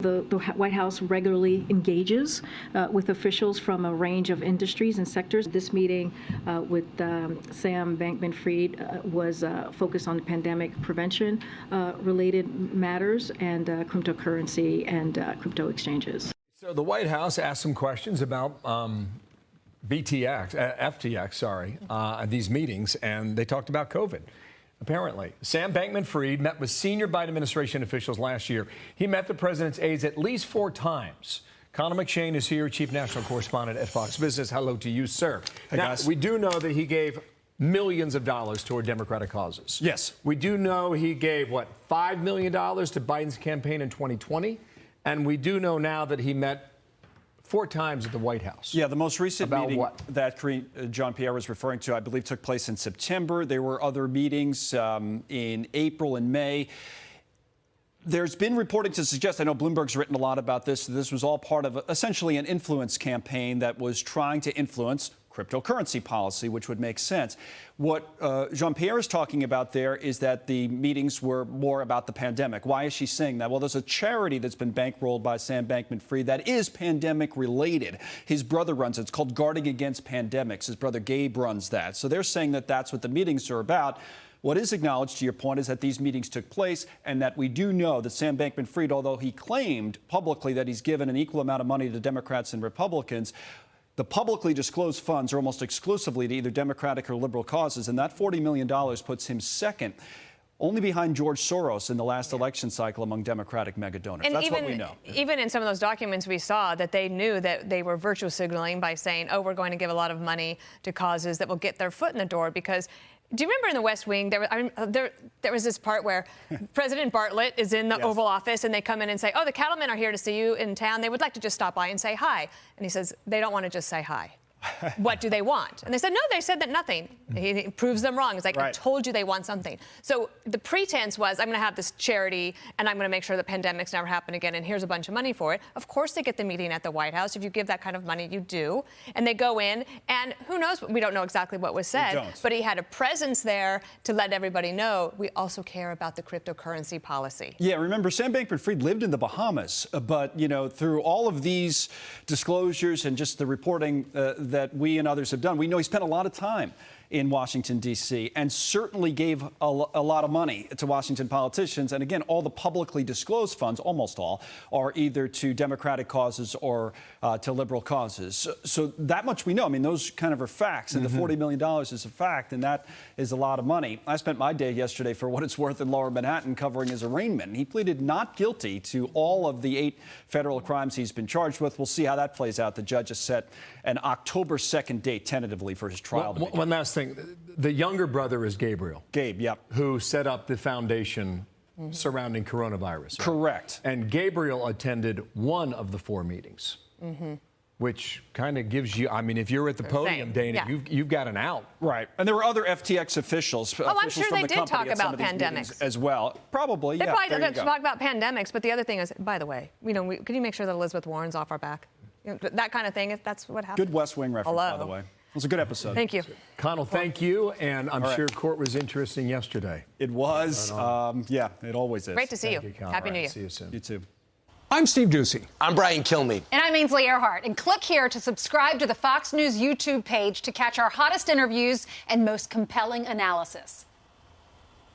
The White House regularly engages with officials from a range of industries and sectors. This meeting with Sam Bankman-Fried was focused on pandemic prevention related matters and cryptocurrency and crypto exchanges. So the White House asked some questions about FTX, these meetings, and they talked about COVID. Apparently, Sam Bankman-Fried met with senior Biden administration officials last year. He met the president's aides at least 4 times. Connell McShane is here, chief national correspondent at Fox Business. Hello to you, sir. Hey, now, guys. We do know that he gave millions of dollars toward Democratic causes. Yes. We do know he gave, what, $5 million to Biden's campaign in 2020? And we do know now that he met 4 times at the White House. Yeah, the most recent meeting that Jean-Pierre was referring to, I believe, took place in September. There were other meetings in April and May. There's been reporting to suggest, I know Bloomberg's written a lot about this, this was all part of essentially an influence campaign that was trying to influence cryptocurrency policy, which would make sense. What Jean-Pierre is talking about there is that the meetings were more about the pandemic. Why is she saying that? Well, there's a charity that's been bankrolled by Sam Bankman-Fried that is pandemic related. His brother runs it. It's called Guarding Against Pandemics. His brother Gabe runs that. So they're saying that that's what the meetings are about. What is acknowledged, to your point, is that these meetings took place and that we do know that Sam Bankman-Fried, although he claimed publicly that he's given an equal amount of money to Democrats and Republicans, the publicly disclosed funds are almost exclusively to either Democratic or liberal causes, and that $40 million puts him second, only behind George Soros in the last election cycle among Democratic mega donors. And that's what we know. Even in some of those documents we saw that they knew that they were virtue signaling by saying, oh, we're going to give a lot of money to causes that will get their foot in the door. Because do you remember in the West Wing, there was this part where President Bartlett is in the Yes. Oval Office and they come in and say, oh, the cattlemen are here to see you in town. They would like to just stop by and say hi. And he says, they don't want to just say hi. What do they want? And they said, no, they said that nothing. He proves them wrong. It's like, Right. I told you they want something. So the pretense was, I'm going to have this charity and I'm going to make sure that pandemics never happen again. And here's a bunch of money for it. Of course, they get the meeting at the White House. If you give that kind of money, you do. And they go in and who knows? We don't know exactly what was said, but he had a presence there to let everybody know we also care about the cryptocurrency policy. Yeah, remember, Sam Bankman-Fried lived in the Bahamas, but, you know, through all of these disclosures and just the reporting that we and others have done, we know he spent a lot of time in Washington, D.C., and certainly gave a lot of money to Washington politicians. And again, all the publicly disclosed funds, almost all, are either to Democratic causes or to liberal causes. So that much we know. I mean, those kind of are facts. And the $40 million is a fact, and that is a lot of money. I spent my day yesterday, for what it's worth, in Lower Manhattan covering his arraignment. He pleaded not guilty to all of the 8 federal crimes he's been charged with. We'll see how that plays out. The judge has set an October 2nd date tentatively for his trial. One last thing. The younger brother is Gabriel. Gabe, yep. Who set up the foundation surrounding coronavirus. Right? Correct. And Gabriel attended one of the 4 meetings, which kind of gives you, I mean, if you're at the podium, Dana, you've got an out. Right. And there were other FTX officials. Oh, I'm sure they did talk about pandemics as well. Probably, They yeah. probably did talk about pandemics, but the other thing is, by the way, you know, can you make sure that Elizabeth Warren's off our back? You know, that kind of thing, if that's what happened. Good West Wing reference, by the way. It was a good episode. Thank you. Connell, thank you. And I'm sure court was interesting yesterday. It was. Yeah, it always is. Great to see you. Happy New Year. See you soon. You too. I'm Steve Ducey. I'm Brian Kilmeade. And I'm Ainsley Earhart. And click here to subscribe to the Fox News YouTube page to catch our hottest interviews and most compelling analysis.